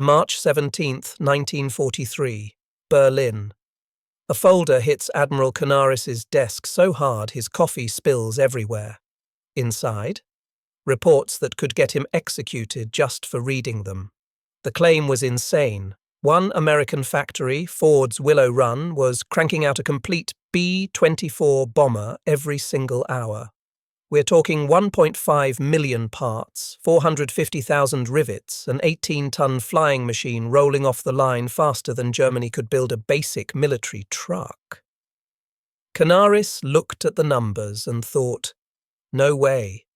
March 17, 1943, Berlin. A folder hits Admiral Canaris's desk so hard his coffee spills everywhere. Inside, reports that could get him executed just for reading them. The claim was insane. One American factory, Ford's Willow Run, was cranking out a complete B-24 bomber every single hour. We're talking 1.5 million parts, 450,000 rivets, an 18-ton flying machine rolling off the line faster than Germany could build a basic military truck. Canaris looked at the numbers and thought, no way.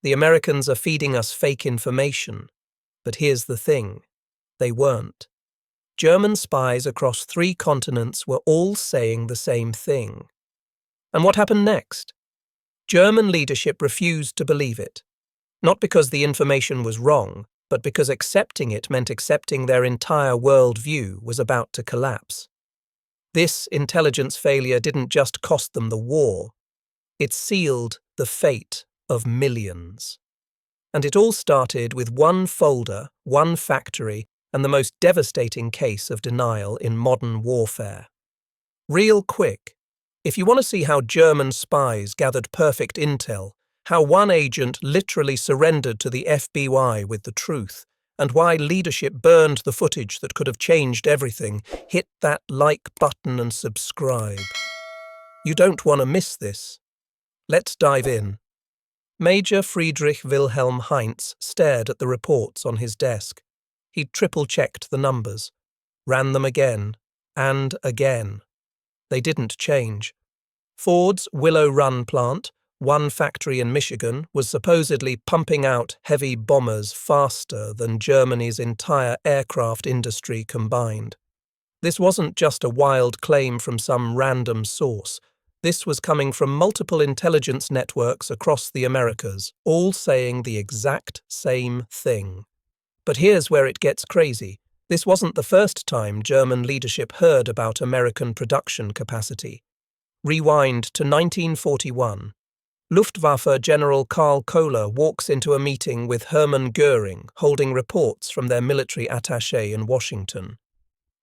The Americans are feeding us fake information. But here's the thing. They weren't. German spies across 3 continents were all saying the same thing. And what happened next? German leadership refused to believe it. Not because the information was wrong, but because accepting it meant accepting their entire worldview was about to collapse. This intelligence failure didn't just cost them the war. It sealed the fate of millions. And it all started with one folder, one factory, and the most devastating case of denial in modern warfare. Real quick, if you want to see how German spies gathered perfect intel, how one agent literally surrendered to the FBI with the truth, and why leadership burned the footage that could have changed everything, hit that like button and subscribe. You don't want to miss this. Let's dive in. Major Friedrich Wilhelm Heinz stared at the reports on his desk. He'd triple-checked the numbers, ran them again, and again. They didn't change. Ford's Willow Run plant, one factory in Michigan, was supposedly pumping out heavy bombers faster than Germany's entire aircraft industry combined. This wasn't just a wild claim from some random source. This was coming from multiple intelligence networks across the Americas, all saying the exact same thing. But here's where it gets crazy. This wasn't the first time German leadership heard about American production capacity. Rewind to 1941. Luftwaffe General Karl Kohler walks into a meeting with Hermann Göring, holding reports from their military attaché in Washington.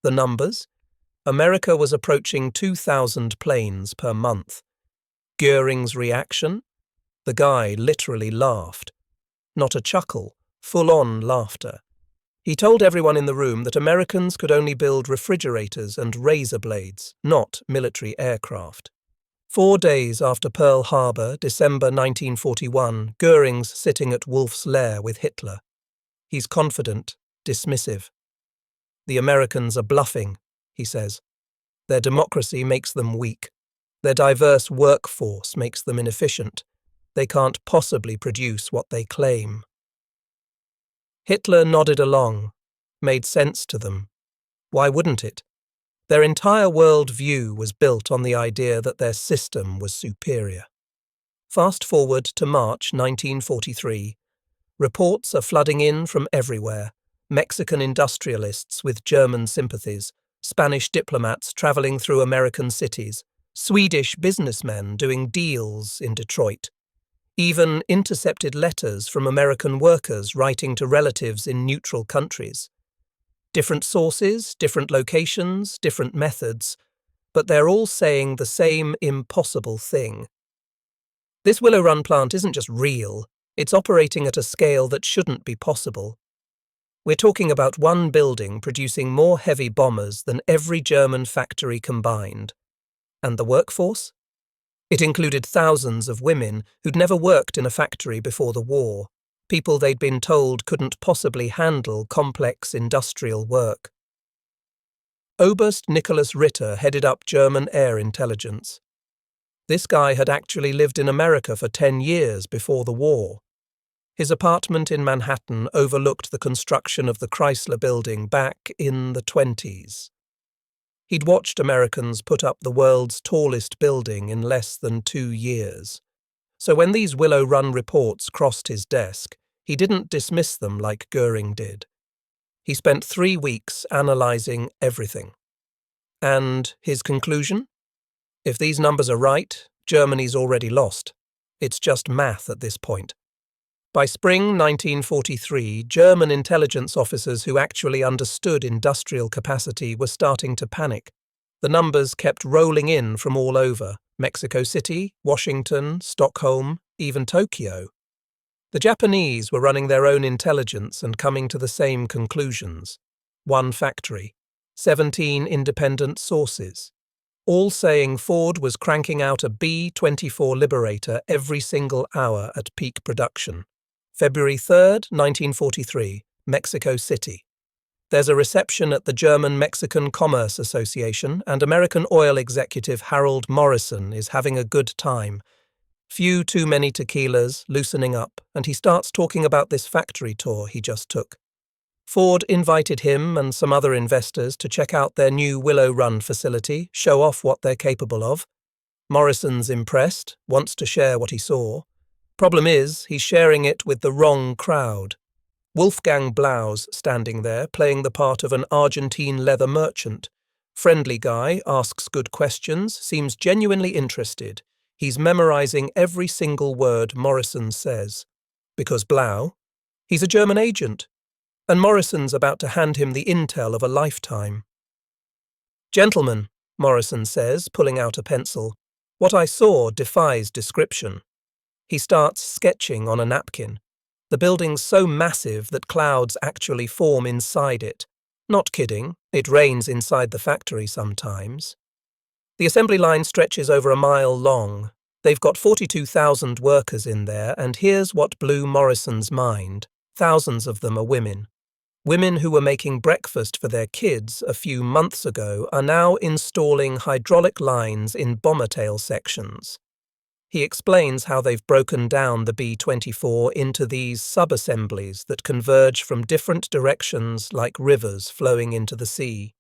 The numbers? America was approaching 2,000 planes per month. Göring's reaction? The guy literally laughed. Not a chuckle, full-on laughter. He told everyone in the room that Americans could only build refrigerators and razor blades, not military aircraft. 4 days after Pearl Harbor, December 1941, Göring's sitting at Wolf's Lair with Hitler. He's confident, dismissive. The Americans are bluffing, he says. Their democracy makes them weak. Their diverse workforce makes them inefficient. They can't possibly produce what they claim. Hitler nodded along, made sense to them. Why wouldn't it? Their entire world view was built on the idea that their system was superior. Fast forward to March 1943. Reports are flooding in from everywhere. Mexican industrialists with German sympathies, Spanish diplomats traveling through American cities, Swedish businessmen doing deals in Detroit. Even intercepted letters from American workers writing to relatives in neutral countries. Different sources, different locations, different methods, but they're all saying the same impossible thing. This Willow Run plant isn't just real, it's operating at a scale that shouldn't be possible. We're talking about one building producing more heavy bombers than every German factory combined. And the workforce? It included thousands of women who'd never worked in a factory before the war, people they'd been told couldn't possibly handle complex industrial work. Oberst Nicholas Ritter headed up German air intelligence. This guy had actually lived in America for 10 years before the war. His apartment in Manhattan overlooked the construction of the Chrysler Building back in the 1920s. He'd watched Americans put up the world's tallest building in less than 2 years. So when these Willow Run reports crossed his desk, he didn't dismiss them like Göring did. He spent 3 weeks analyzing everything. And his conclusion? If these numbers are right, Germany's already lost. It's just math at this point. By spring 1943, German intelligence officers who actually understood industrial capacity were starting to panic. The numbers kept rolling in from all over: Mexico City, Washington, Stockholm, even Tokyo. The Japanese were running their own intelligence and coming to the same conclusions. One factory, 17 independent sources, all saying Ford was cranking out a B-24 Liberator every single hour at peak production. February 3rd, 1943, Mexico City. There's a reception at the German-Mexican Commerce Association, and American oil executive Harold Morrison is having a good time. Few too many tequilas, loosening up, and he starts talking about this factory tour he just took. Ford invited him and some other investors to check out their new Willow Run facility, show off what they're capable of. Morrison's impressed, wants to share what he saw. Problem is, he's sharing it with the wrong crowd. Wolfgang Blau's standing there, playing the part of an Argentine leather merchant. Friendly guy, asks good questions, seems genuinely interested. He's memorizing every single word Morrison says. Because Blau, he's a German agent, and Morrison's about to hand him the intel of a lifetime. "Gentlemen," Morrison says, pulling out a pencil, "what I saw defies description." He starts sketching on a napkin. The building's so massive that clouds actually form inside it. Not kidding, it rains inside the factory sometimes. The assembly line stretches over a mile long. They've got 42,000 workers in there, and here's what blew Morrison's mind. Thousands of them are women. Women who were making breakfast for their kids a few months ago are now installing hydraulic lines in bomber tail sections. He explains how they've broken down the B-24 into these sub-assemblies that converge from different directions like rivers flowing into the sea.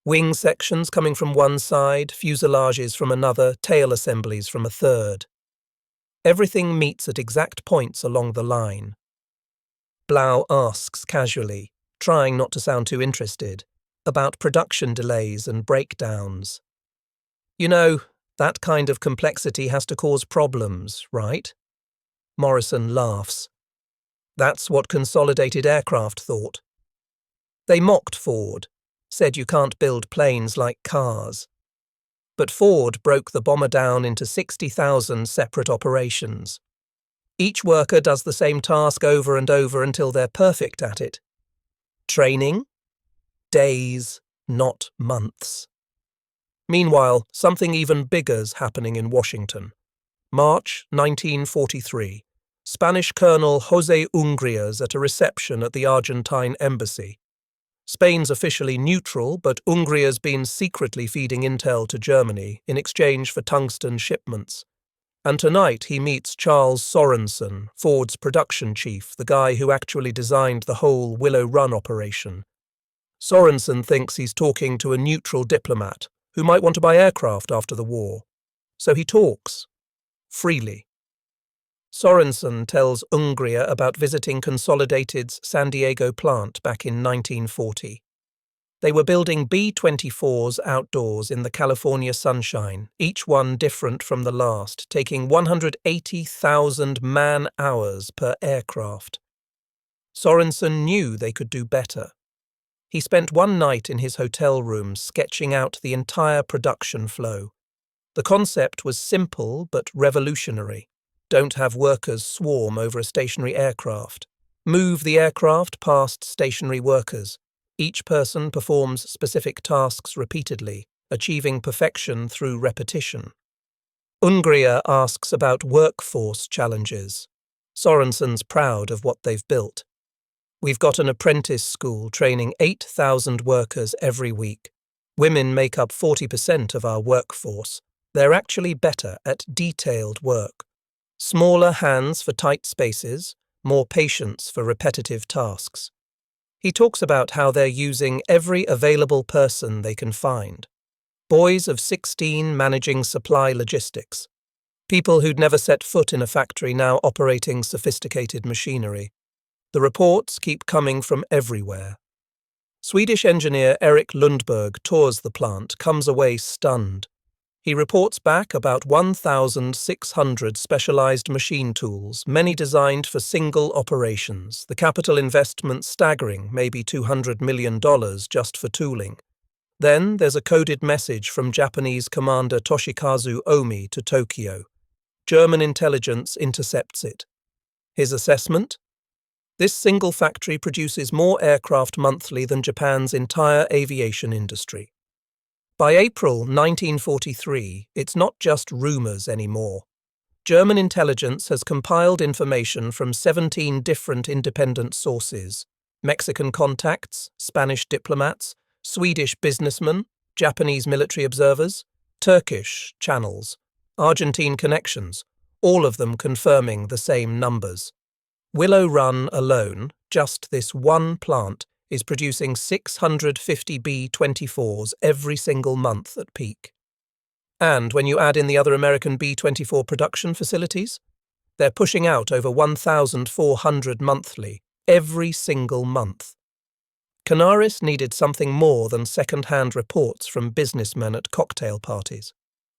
Wing sections coming from one side, fuselages from another, tail assemblies from a third. Everything meets at exact points along the line. Blau asks casually, trying not to sound too interested, about production delays and breakdowns. "You know, that kind of complexity has to cause problems, right?" Morrison laughs. That's what Consolidated Aircraft thought. They mocked Ford, said you can't build planes like cars. But Ford broke the bomber down into 60,000 separate operations. Each worker does the same task over and over until they're perfect at it. Training? Days, not months. Meanwhile, something even bigger's happening in Washington. March 1943. Spanish Colonel José Ungria's at a reception at the Argentine embassy. Spain's officially neutral, but Ungria's been secretly feeding intel to Germany in exchange for tungsten shipments. And tonight he meets Charles Sorensen, Ford's production chief, the guy who actually designed the whole Willow Run operation. Sorensen thinks he's talking to a neutral diplomat who might want to buy aircraft after the war. So he talks. Freely. Sorensen tells Ungria about visiting Consolidated's San Diego plant back in 1940. They were building B-24s outdoors in the California sunshine, each one different from the last, taking 180,000 man-hours per aircraft. Sorensen knew they could do better. He spent one night in his hotel room sketching out the entire production flow. The concept was simple but revolutionary. Don't have workers swarm over a stationary aircraft. Move the aircraft past stationary workers. Each person performs specific tasks repeatedly, achieving perfection through repetition. Ungria asks about workforce challenges. Sorensen's proud of what they've built. We've got an apprentice school training 8,000 workers every week. Women make up 40% of our workforce. They're actually better at detailed work. Smaller hands for tight spaces, more patience for repetitive tasks. He talks about how they're using every available person they can find. Boys of 16 managing supply logistics. People who'd never set foot in a factory now operating sophisticated machinery. The reports keep coming from everywhere. Swedish engineer Erik Lundberg tours the plant, comes away stunned. He reports back about 1,600 specialized machine tools, many designed for single operations, the capital investment staggering, maybe $200 million just for tooling. Then there's a coded message from Japanese Commander Toshikazu Omi to Tokyo. German intelligence intercepts it. His assessment? This single factory produces more aircraft monthly than Japan's entire aviation industry. By April 1943, it's not just rumours anymore. German intelligence has compiled information from 17 different independent sources: Mexican contacts, Spanish diplomats, Swedish businessmen, Japanese military observers, Turkish channels, Argentine connections, all of them confirming the same numbers. Willow Run alone, just this one plant, is producing 650 B-24s every single month at peak. And when you add in the other American B-24 production facilities, they're pushing out over 1,400 monthly, every single month. Canaris needed something more than second-hand reports from businessmen at cocktail parties.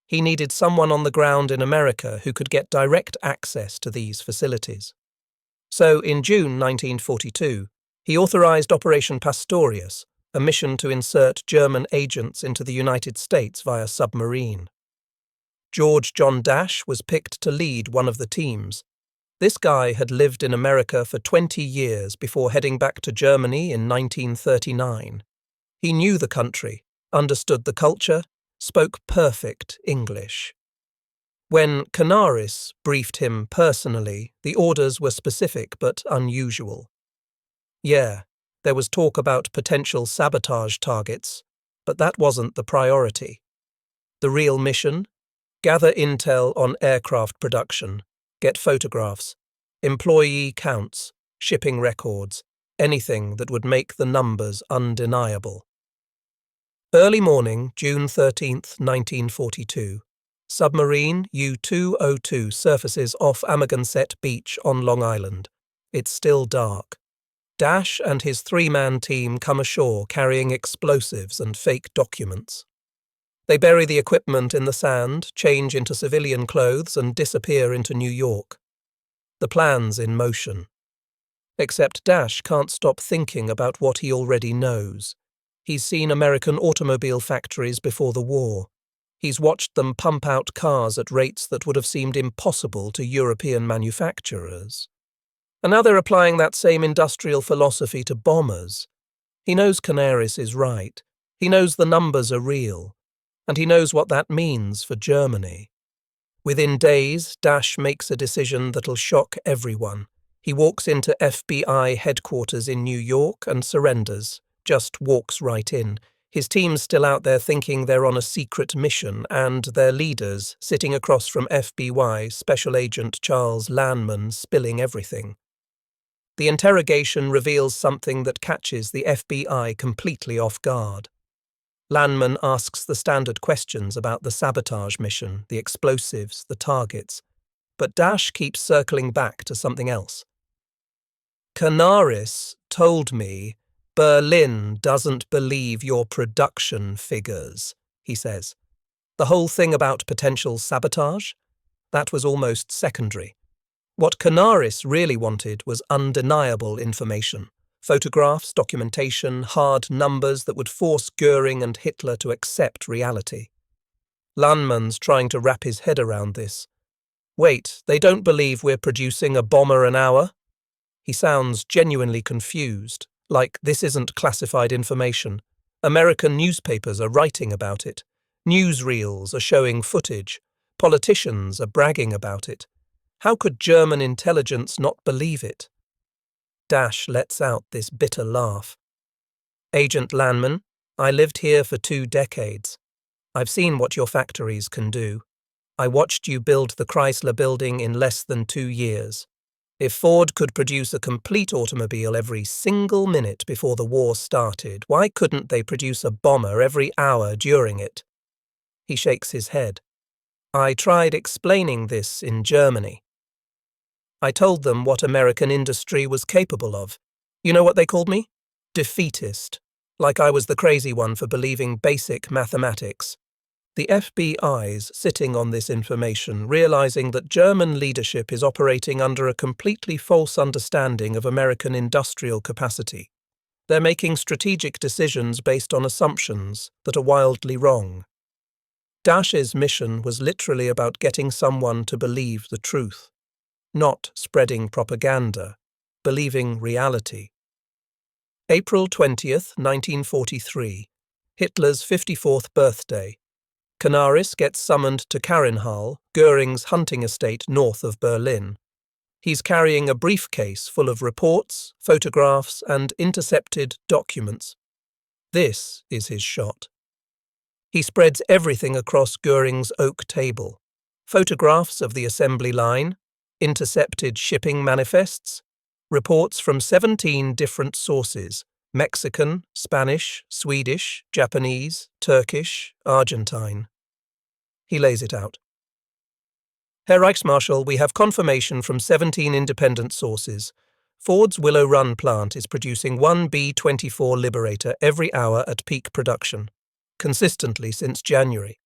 He needed someone on the ground in America who could get direct access to these facilities. So in June 1942, he authorized Operation Pastorius, a mission to insert German agents into the United States via submarine. George John Dash was picked to lead one of the teams. This guy had lived in America for 20 years before heading back to Germany in 1939. He knew the country, understood the culture, spoke perfect English. When Canaris briefed him personally, the orders were specific but unusual. Yeah, there was talk about potential sabotage targets, but that wasn't the priority. The real mission? Gather intel on aircraft production, get photographs, employee counts, shipping records, anything that would make the numbers undeniable. Early morning, June 13th, 1942. Submarine U-202 surfaces off Amagansett Beach on Long Island. It's still dark. Dash and his three-man team come ashore carrying explosives and fake documents. They bury the equipment in the sand, change into civilian clothes, and disappear into New York. The plan's in motion. Except Dash can't stop thinking about what he already knows. He's seen American automobile factories before the war. He's watched them pump out cars at rates that would have seemed impossible to European manufacturers. And now they're applying that same industrial philosophy to bombers. He knows Canaris is right. He knows the numbers are real. And he knows what that means for Germany. Within days, Dash makes a decision that'll shock everyone. He walks into FBI headquarters in New York and surrenders, just walks right in. His team's still out there thinking they're on a secret mission, and their leaders, sitting across from FBI Special Agent Charles Lanman, spilling everything. The interrogation reveals something that catches the FBI completely off guard. Lanman asks the standard questions about the sabotage mission, the explosives, the targets, but Dash keeps circling back to something else. Canaris told me Berlin doesn't believe your production figures, he says. The whole thing about potential sabotage? That was almost secondary. What Canaris really wanted was undeniable information. Photographs, documentation, hard numbers that would force Göring and Hitler to accept reality. Lanman's trying to wrap his head around this. Wait, they don't believe we're producing a bomber an hour? He sounds genuinely confused, like this isn't classified information. American newspapers are writing about it. Newsreels are showing footage. Politicians are bragging about it. How could German intelligence not believe it? Dash lets out this bitter laugh. Agent Lanman, I lived here for 2 decades. I've seen what your factories can do. I watched you build the Chrysler building in less than 2 years. If Ford could produce a complete automobile every single minute before the war started, why couldn't they produce a bomber every hour during it? He shakes his head. I tried explaining this in Germany. I told them what American industry was capable of. You know what they called me? Defeatist. Like I was the crazy one for believing basic mathematics. The FBI's sitting on this information, realizing that German leadership is operating under a completely false understanding of American industrial capacity. They're making strategic decisions based on assumptions that are wildly wrong. Daesh's mission was literally about getting someone to believe the truth, not spreading propaganda, believing reality. April 20th, 1943, Hitler's 54th birthday. Canaris gets summoned to Karinhal, Göring's hunting estate north of Berlin. He's carrying a briefcase full of reports, photographs, and intercepted documents. This is his shot. He spreads everything across Göring's oak table. Photographs of the assembly line, intercepted shipping manifests, reports from 17 different sources: Mexican, Spanish, Swedish, Japanese, Turkish, Argentine. He lays it out. Herr Reichsmarschall, we have confirmation from 17 independent sources. Ford's Willow Run plant is producing one B-24 Liberator every hour at peak production, consistently since January.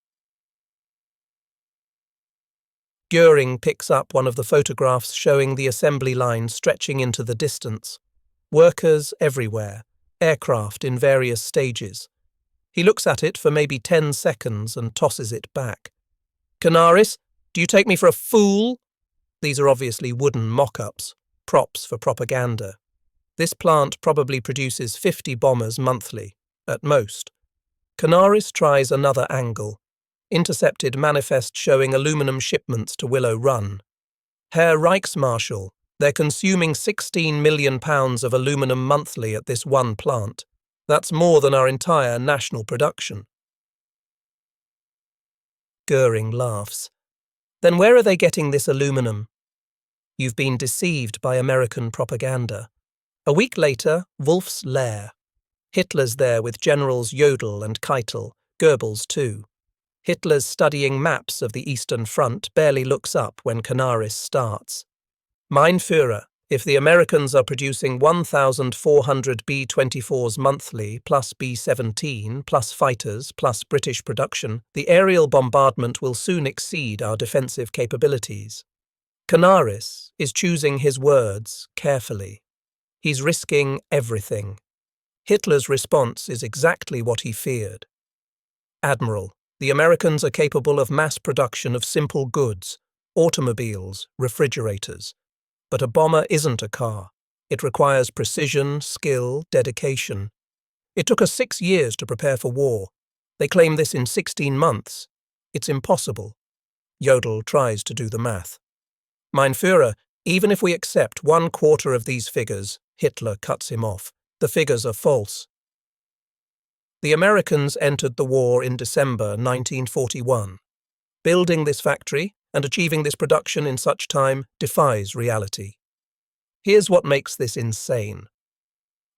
Göring picks up one of the photographs showing the assembly line stretching into the distance. Workers everywhere, aircraft in various stages. He looks at it for maybe 10 seconds and tosses it back. Canaris, do you take me for a fool? These are obviously wooden mock-ups, props for propaganda. This plant probably produces 50 bombers monthly, at most. Canaris tries another angle. Intercepted manifest showing aluminum shipments to Willow Run. Herr Reichsmarschall, they're consuming £16 million of aluminum monthly at this one plant. That's more than our entire national production. Göring laughs. Then where are they getting this aluminum? You've been deceived by American propaganda. A week later, Wolf's Lair. Hitler's there with Generals Jodl and Keitel, Goebbels too. Hitler's studying maps of the Eastern Front barely looks up when Canaris starts. Mein Führer, if the Americans are producing 1,400 B-24s monthly, plus B-17, plus fighters, plus British production, the aerial bombardment will soon exceed our defensive capabilities. Canaris is choosing his words carefully. He's risking everything. Hitler's response is exactly what he feared. Admiral, the Americans are capable of mass production of simple goods, automobiles, refrigerators. But a bomber isn't a car. It requires precision, skill, dedication. It took us 6 years to prepare for war. They claim this in 16 months. It's impossible. Jodl tries to do the math. Mein Führer, even if we accept 1/4 of these figures, Hitler cuts him off. The figures are false. The Americans entered the war in December 1941. Building this factory and achieving this production in such time defies reality. Here's what makes this insane.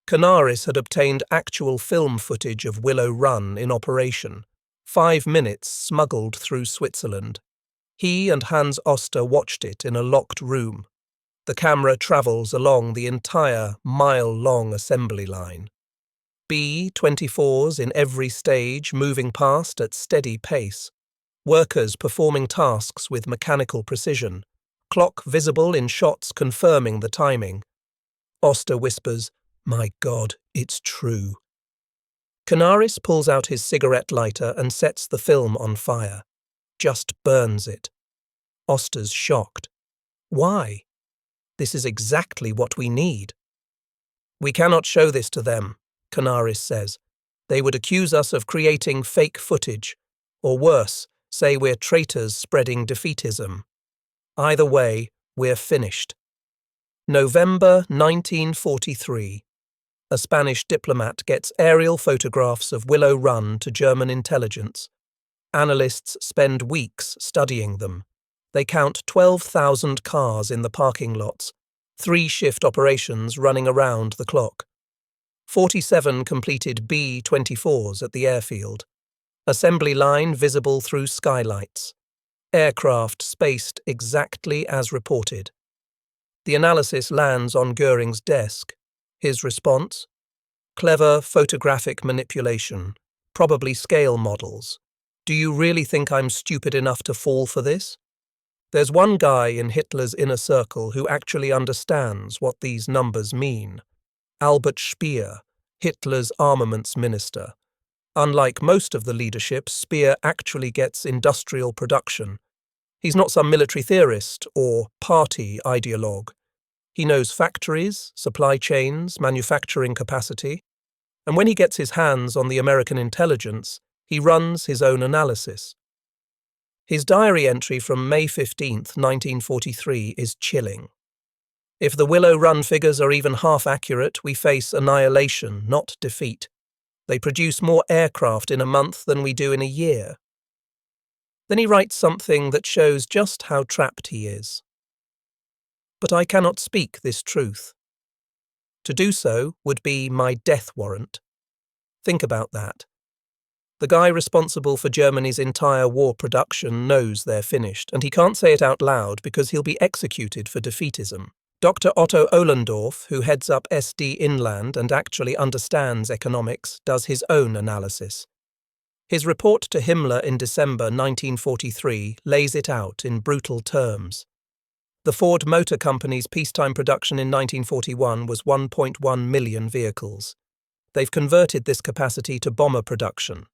Canaris had obtained actual film footage of Willow Run in operation, 5 minutes smuggled through Switzerland. He and Hans Oster watched it in a locked room. The camera travels along the entire mile-long assembly line. B-24s in every stage moving past at steady pace. Workers performing tasks with mechanical precision. Clock visible in shots confirming the timing. Oster whispers, "My God, it's true." Canaris pulls out his cigarette lighter and sets the film on fire. Just burns it. Oster's shocked. Why? This is exactly what we need. We cannot show this to them, Canaris says. They would accuse us of creating fake footage, or worse, say we're traitors spreading defeatism. Either way, we're finished. November 1943. A Spanish diplomat gets aerial photographs of Willow Run to German intelligence. Analysts spend weeks studying them. They count 12,000 cars in the parking lots, 3-shift operations running around the clock. 47 completed B-24s at the airfield. Assembly line visible through skylights. Aircraft spaced exactly as reported. The analysis lands on Göring's desk. His response? Clever photographic manipulation, probably scale models. Do you really think I'm stupid enough to fall for this? There's one guy in Hitler's inner circle who actually understands what these numbers mean. Albert Speer, Hitler's armaments minister. Unlike most of the leadership, Speer actually gets industrial production. He's not some military theorist or party ideologue. He knows factories, supply chains, manufacturing capacity, and when he gets his hands on the American intelligence, he runs his own analysis. His diary entry from May 15, 1943 is chilling. If the Willow Run figures are even half accurate, we face annihilation, not defeat. They produce more aircraft in a month than we do in a year. Then he writes something that shows just how trapped he is. But I cannot speak this truth. To do so would be my death warrant. Think about that. The guy responsible for Germany's entire war production knows they're finished, and he can't say it out loud because he'll be executed for defeatism. Dr. Otto Ohlendorf, who heads up SD Inland and actually understands economics, does his own analysis. His report to Himmler in December 1943 lays it out in brutal terms. The Ford Motor Company's peacetime production in 1941 was 1.1 million vehicles. They've converted this capacity to bomber production.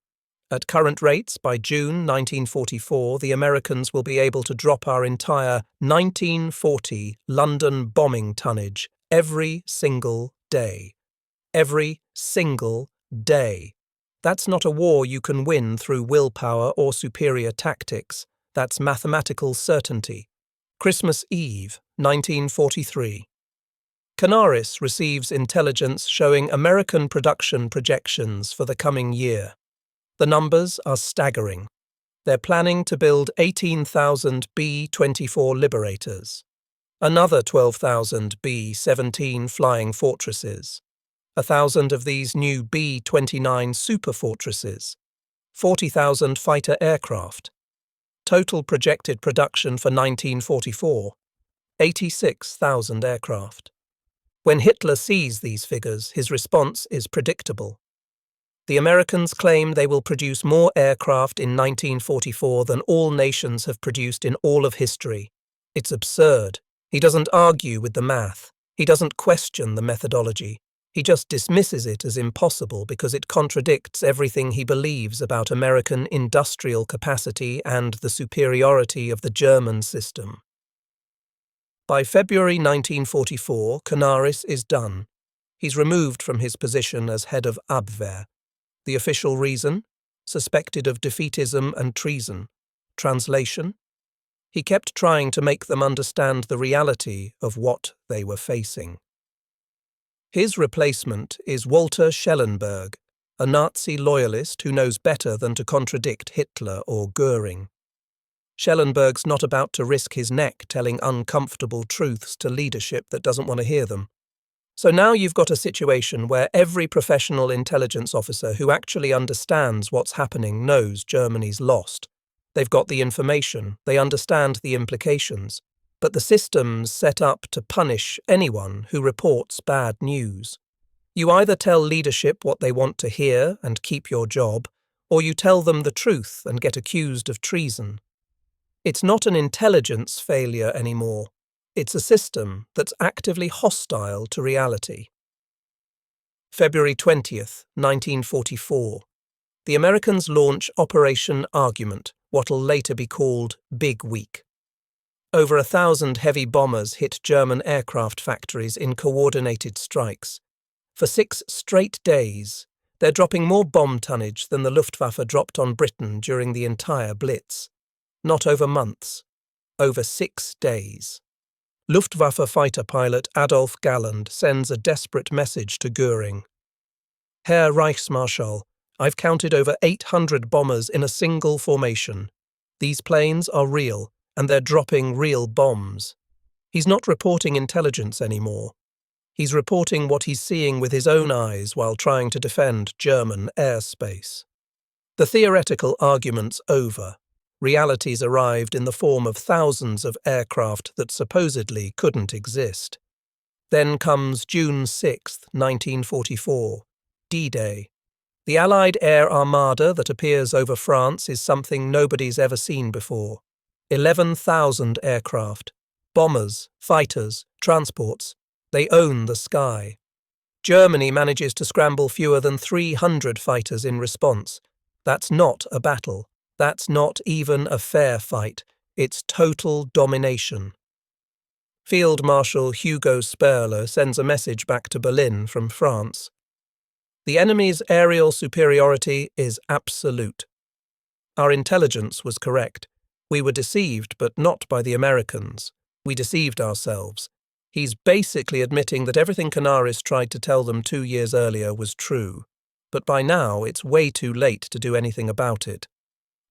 At current rates, by June 1944, the Americans will be able to drop our entire 1940 London bombing tonnage every single day. Every single day. That's not a war you can win through willpower or superior tactics. That's mathematical certainty. Christmas Eve, 1943. Canaris receives intelligence showing American production projections for the coming year. The numbers are staggering. They're planning to build 18,000 B-24 Liberators, another 12,000 B-17 Flying Fortresses, 1,000 of these new B-29 Super Fortresses, 40,000 fighter aircraft. Total projected production for 1944, 86,000 aircraft. When Hitler sees these figures, his response is predictable. The Americans claim they will produce more aircraft in 1944 than all nations have produced in all of history. It's absurd. He doesn't argue with the math. He doesn't question the methodology. He just dismisses it as impossible because it contradicts everything he believes about American industrial capacity and the superiority of the German system. By February 1944, Canaris is done. He's removed from his position as head of Abwehr. The official reason? Suspected of defeatism and treason. Translation? He kept trying to make them understand the reality of what they were facing. His replacement is Walter Schellenberg, a Nazi loyalist who knows better than to contradict Hitler or Goering. Schellenberg's not about to risk his neck telling uncomfortable truths to leadership that doesn't want to hear them. So now you've got a situation where every professional intelligence officer who actually understands what's happening knows Germany's lost. They've got the information, they understand the implications, but the system's set up to punish anyone who reports bad news. You either tell leadership what they want to hear and keep your job, or you tell them the truth and get accused of treason. It's not an intelligence failure anymore. It's a system that's actively hostile to reality. February 20th, 1944. The Americans launch Operation Argument, what'll later be called Big Week. Over 1,000 heavy bombers hit German aircraft factories in coordinated strikes. For 6 straight days, they're dropping more bomb tonnage than the Luftwaffe dropped on Britain during the entire Blitz. Not over months, over 6 days. Luftwaffe fighter pilot Adolf Galland sends a desperate message to Göring. Herr Reichsmarschall, I've counted over 800 bombers in a single formation. These planes are real, and they're dropping real bombs. He's not reporting intelligence anymore. He's reporting what he's seeing with his own eyes while trying to defend German airspace. The theoretical argument's over. Reality's arrived in the form of thousands of aircraft that supposedly couldn't exist. Then comes June 6, 1944, D-Day. The Allied air armada that appears over France is something nobody's ever seen before. 11,000 aircraft. Bombers, fighters, transports. They own the sky. Germany manages to scramble fewer than 300 fighters in response. That's not a battle. That's not even a fair fight. It's total domination. Field Marshal Hugo Sperler sends a message back to Berlin from France. The enemy's aerial superiority is absolute. Our intelligence was correct. We were deceived, but not by the Americans. We deceived ourselves. He's basically admitting that everything Canaris tried to tell them 2 years earlier was true. But by now, it's way too late to do anything about it.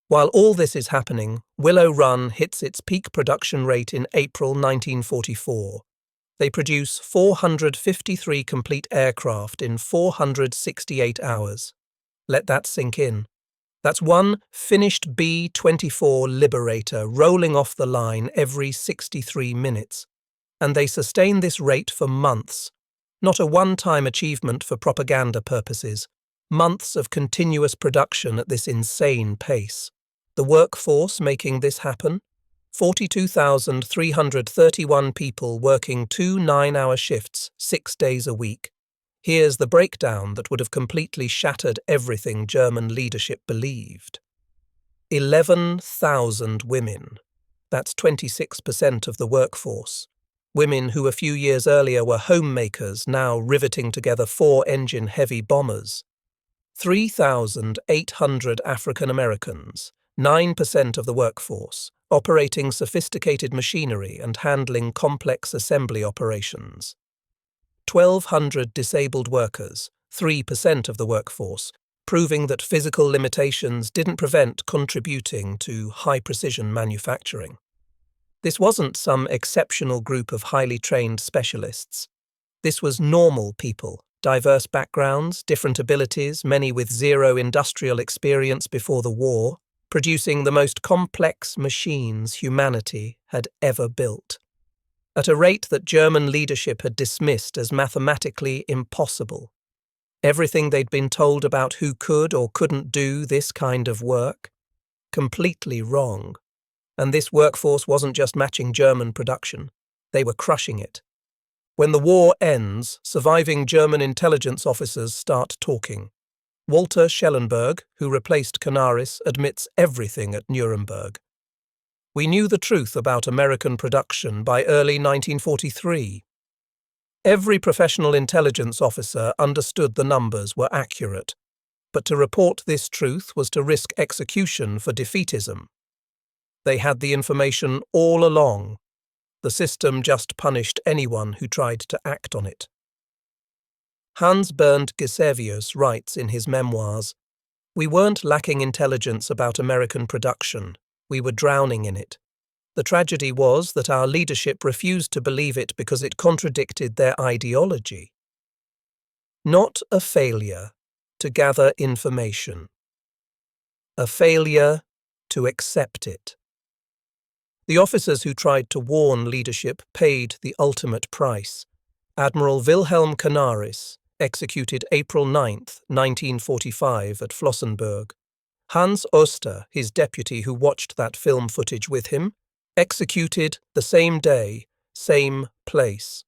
While all this is happening, Willow Run hits its peak production rate in April 1944. They produce 453 complete aircraft in 468 hours. Let that sink in. That's one finished B-24 Liberator rolling off the line every 63 minutes. And they sustain this rate for months. Not a one-time achievement for propaganda purposes. Months of continuous production at this insane pace. The workforce making this happen? 42,331 people working 2 9-hour shifts 6 days a week. Here's the breakdown that would have completely shattered everything German leadership believed. 11,000 women. That's 26% of the workforce. Women who a few years earlier were homemakers, now riveting together 4-engine heavy bombers. 3,800 African Americans, 9% of the workforce, operating sophisticated machinery and handling complex assembly operations. 1,200 disabled workers, 3% of the workforce, proving that physical limitations didn't prevent contributing to high-precision manufacturing. This wasn't some exceptional group of highly trained specialists. This was normal people, diverse backgrounds, different abilities, many with zero industrial experience before the war, producing the most complex machines humanity had ever built. At a rate that German leadership had dismissed as mathematically impossible. Everything they'd been told about who could or couldn't do this kind of work? Completely wrong. And this workforce wasn't just matching German production. They were crushing it. When the war ends, surviving German intelligence officers start talking. Walter Schellenberg, who replaced Canaris, admits everything at Nuremberg. We knew the truth about American production by early 1943. Every professional intelligence officer understood the numbers were accurate, but to report this truth was to risk execution for defeatism. They had the information all along. The system just punished anyone who tried to act on it. Hans Bernd Gisevius writes in his memoirs, "We weren't lacking intelligence about American production. We were drowning in it. The tragedy was that our leadership refused to believe it because it contradicted their ideology. Not a failure to gather information. A failure to accept it." The officers who tried to warn leadership paid the ultimate price. Admiral Wilhelm Canaris, executed April 9, 1945 at Flossenbürg. Hans Oster, his deputy who watched that film footage with him, executed the same day, same place.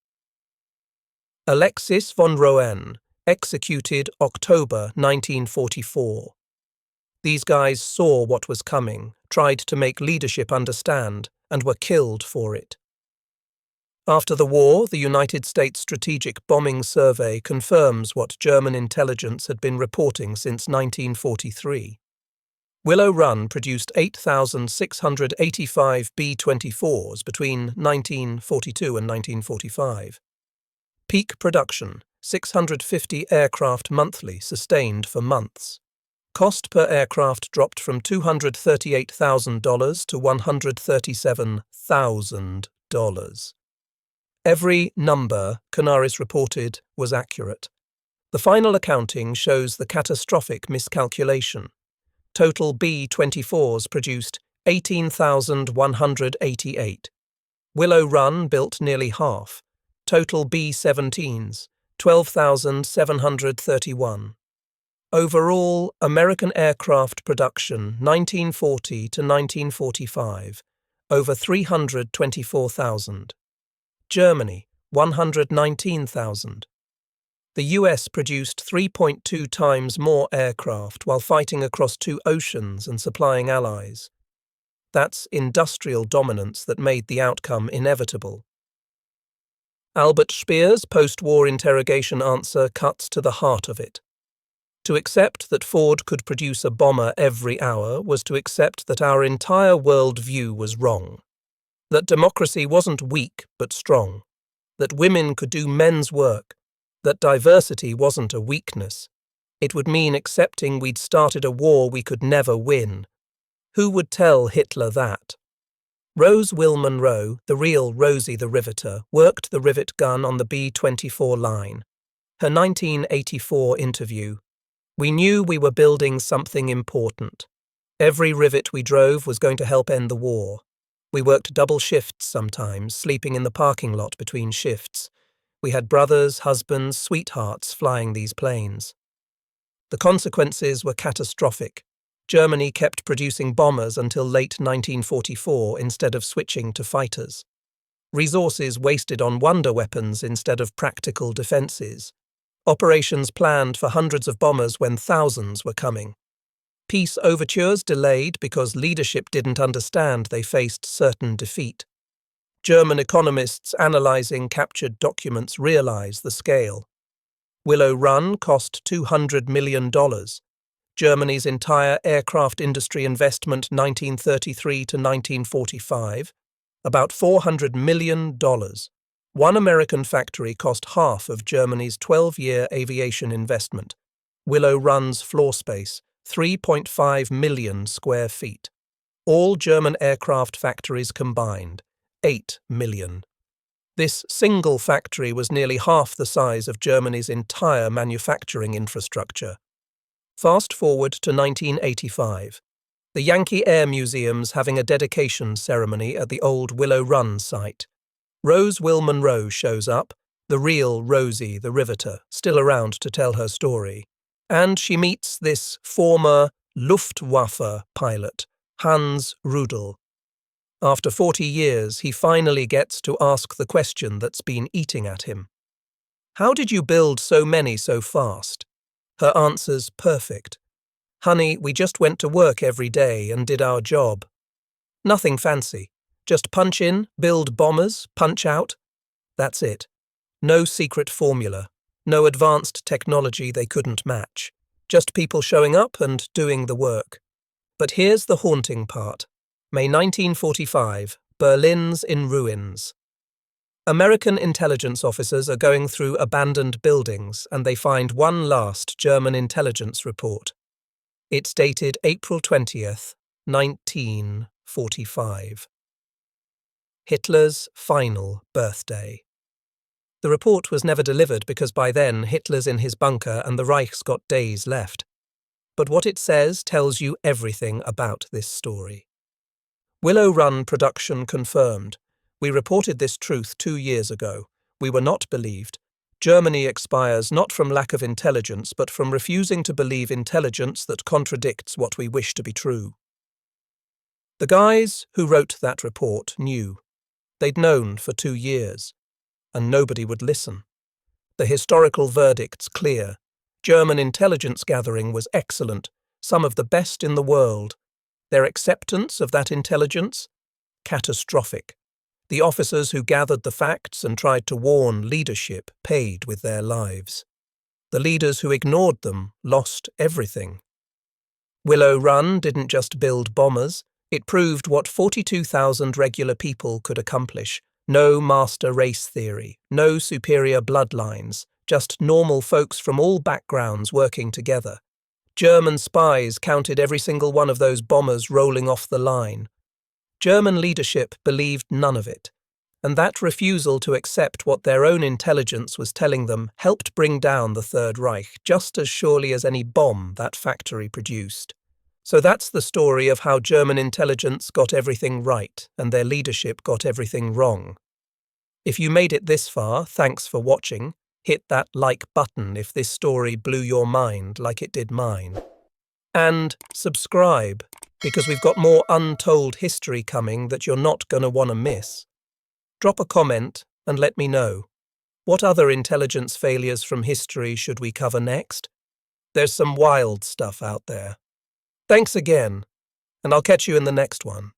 Alexis von Roen, executed October 1944. These guys saw what was coming, tried to make leadership understand, and were killed for it. After the war, the United States Strategic Bombing Survey confirms what German intelligence had been reporting since 1943. Willow Run produced 8,685 B-24s between 1942 and 1945. Peak production, 650 aircraft monthly, sustained for months. Cost per aircraft dropped from $238,000 to $137,000. Every number, Canaris reported, was accurate. The final accounting shows the catastrophic miscalculation. Total B-24s produced 18,188. Willow Run built nearly half. Total B-17s, 12,731. Overall, American aircraft production 1940 to 1945, over 324,000. Germany, 119,000. The US produced 3.2 times more aircraft while fighting across 2 oceans and supplying allies. That's industrial dominance that made the outcome inevitable. Albert Speer's post-war interrogation answer cuts to the heart of it. To accept that Ford could produce a bomber every hour was to accept that our entire world view was wrong. That democracy wasn't weak but strong. That women could do men's work. That diversity wasn't a weakness. It would mean accepting we'd started a war we could never win. Who would tell Hitler that? Rose Will Monroe, the real Rosie the Riveter, worked the rivet gun on the B-24 line. Her 1984 interview. We knew we were building something important. Every rivet we drove was going to help end the war. We worked double shifts sometimes, sleeping in the parking lot between shifts. We had brothers, husbands, sweethearts flying these planes. The consequences were catastrophic. Germany kept producing bombers until late 1944 instead of switching to fighters. Resources wasted on wonder weapons instead of practical defences. Operations planned for hundreds of bombers when thousands were coming. Peace overtures delayed because leadership didn't understand they faced certain defeat. German economists analysing captured documents realise the scale. Willow Run cost $200 million. Germany's entire aircraft industry investment 1933 to 1945, about $400 million. One American factory cost half of Germany's 12-year aviation investment. Willow Run's floor space, 3.5 million square feet. All German aircraft factories combined, 8 million. This single factory was nearly half the size of Germany's entire manufacturing infrastructure. Fast forward to 1985. The Yankee Air Museum's having a dedication ceremony at the old Willow Run site. Rose Will Monroe shows up, the real Rosie the Riveter, still around to tell her story. And she meets this former Luftwaffe pilot, Hans Rudel. After 40 years, he finally gets to ask the question that's been eating at him. How did you build so many so fast? Her answer's perfect. Honey, we just went to work every day and did our job. Nothing fancy. Just punch in, build bombers, punch out. That's it. No secret formula. No advanced technology they couldn't match. Just people showing up and doing the work. But here's the haunting part. May 1945, Berlin's in ruins. American intelligence officers are going through abandoned buildings and they find one last German intelligence report. It's dated April 20th, 1945. Hitler's final birthday. The report was never delivered because by then Hitler's in his bunker and the Reich's got days left. But what it says tells you everything about this story. Willow Run production confirmed. We reported this truth 2 years ago. We were not believed. Germany expires not from lack of intelligence but from refusing to believe intelligence that contradicts what we wish to be true. The guys who wrote that report knew. They'd known for 2 years. And nobody would listen. The historical verdict's clear. German intelligence gathering was excellent, some of the best in the world. Their acceptance of that intelligence? Catastrophic. The officers who gathered the facts and tried to warn leadership paid with their lives. The leaders who ignored them lost everything. Willow Run didn't just build bombers, it proved what 42,000 regular people could accomplish. No master race theory, no superior bloodlines, just normal folks from all backgrounds working together. German spies counted every single one of those bombers rolling off the line. German leadership believed none of it, and that refusal to accept what their own intelligence was telling them helped bring down the Third Reich just as surely as any bomb that factory produced. So that's the story of how German intelligence got everything right and their leadership got everything wrong. If you made it this far, thanks for watching. Hit that like button if this story blew your mind like it did mine. And subscribe, because we've got more untold history coming that you're not going to want to miss. Drop a comment and let me know. What other intelligence failures from history should we cover next? There's some wild stuff out there. Thanks again, and I'll catch you in the next one.